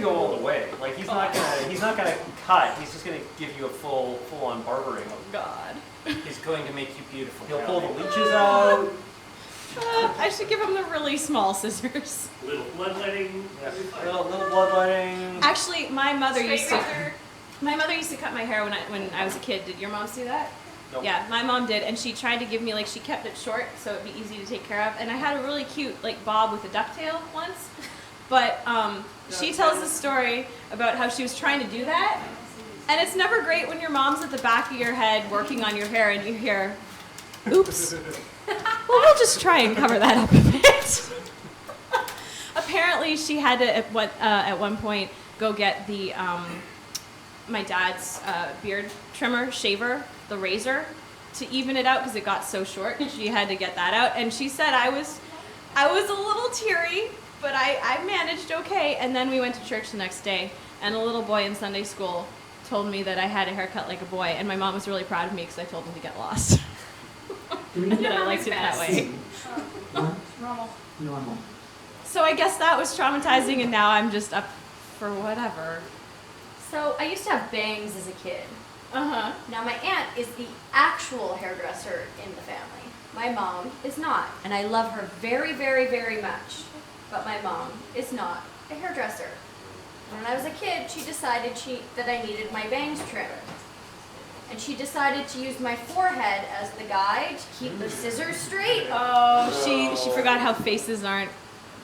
gonna go all the way. Like he's not gonna cut. He's just gonna give you a full-on barbering. Oh God. He's going to make you beautiful. He'll pull the leeches out. I should give him the really small scissors. Little bloodletting. Yeah. Little bloodletting. Actually, my mother used to cut my hair when I was a kid. Did your mom do that? Nope. Yeah, my mom did, and she tried to give me, like, she kept it short so it'd be easy to take care of. And I had a really cute, like, bob with a ducktail once. But she tells a story about how she was trying to do that. And it's never great when your mom's at the back of your head working on your hair and you hear, oops. Well, we'll just try and cover that up a bit. Apparently, she had to, at one point, go get the my dad's beard trimmer, shaver, the razor, to even it out because it got so short. She had to get that out, and she said I was a little teary, but I managed okay. And then we went to church the next day, and a little boy in Sunday school told me that I had a haircut like a boy, and my mom was really proud of me because I told him to get lost. And I liked it that way. Normal. So I guess that was traumatizing, and now I'm just up for whatever. So I used to have bangs as a kid. Uh-huh. Now my aunt is the actual hairdresser in the family. My mom is not, and I love her very, very, very much. But my mom is not a hairdresser. When I was a kid, she decided that I needed my bangs trimmed. And she decided to use my forehead as the guide to keep the scissors straight. Oh, she forgot how faces aren't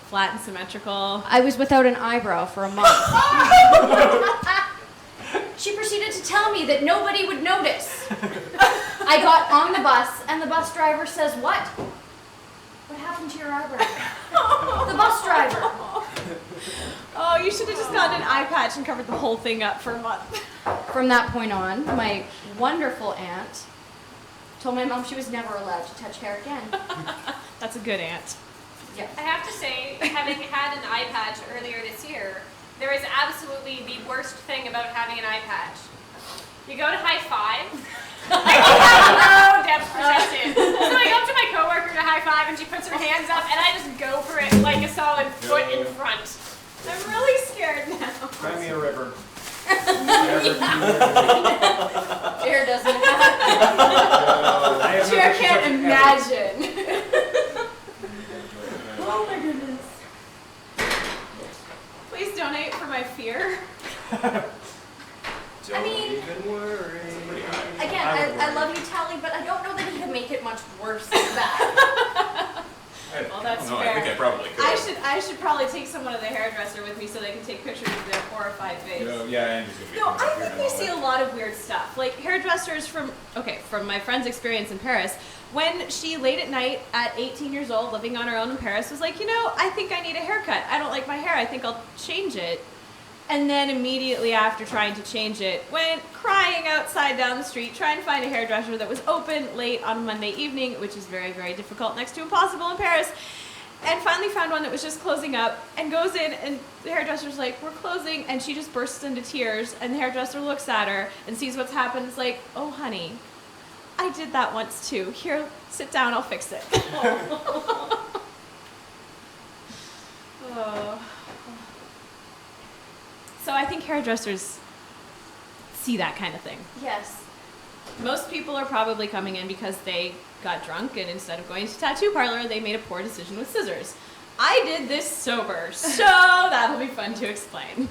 flat and symmetrical. I was without an eyebrow for a month. She proceeded to tell me that nobody would notice. I got on the bus, and the bus driver says, "What? What happened to your eyebrow?" The bus driver. Oh, you should have just gotten an eye patch and covered the whole thing up for a month. From that point on, my wonderful aunt told my mom she was never allowed to touch hair again. That's a good aunt. Yeah. I have to say, having had an eye patch earlier this year, there is absolutely the worst thing about having an eye patch. You go to high five, and you have no depth perception. So I go up to my coworker to high five, and she puts her hands up, and I just go for it like a solid foot in front. I'm really scared now. Cry me a river. Jared doesn't have Jared can't imagine. Oh my goodness. Please donate for my fear. I mean, even worry. again, I love you, Tally, but I don't know that he could make it much worse than that. Well, that's no, fair. I think I probably could. I should probably take someone to the hairdresser with me so they can take pictures of their horrified face. Yeah, and just No, I think we see a lot of weird stuff. Like hairdressers from my friend's experience in Paris, when she late at night at 18 years old, living on her own in Paris, was like, I think I need a haircut. I don't like my hair. I think I'll change it. And then immediately after trying to change it, went crying outside down the street, trying to find a hairdresser that was open late on Monday evening, which is very, very difficult, next to impossible in Paris. And finally found one that was just closing up, and goes in, and the hairdresser's like, "We're closing," and she just bursts into tears, and the hairdresser looks at her and sees what's happened. It's like, "Oh, honey, I did that once too. Here, sit down, I'll fix it." Oh. So I think hairdressers see that kind of thing. Yes. Most people are probably coming in because they got drunk, and instead of going to tattoo parlor, they made a poor decision with scissors. I did this sober, so that'll be fun to explain.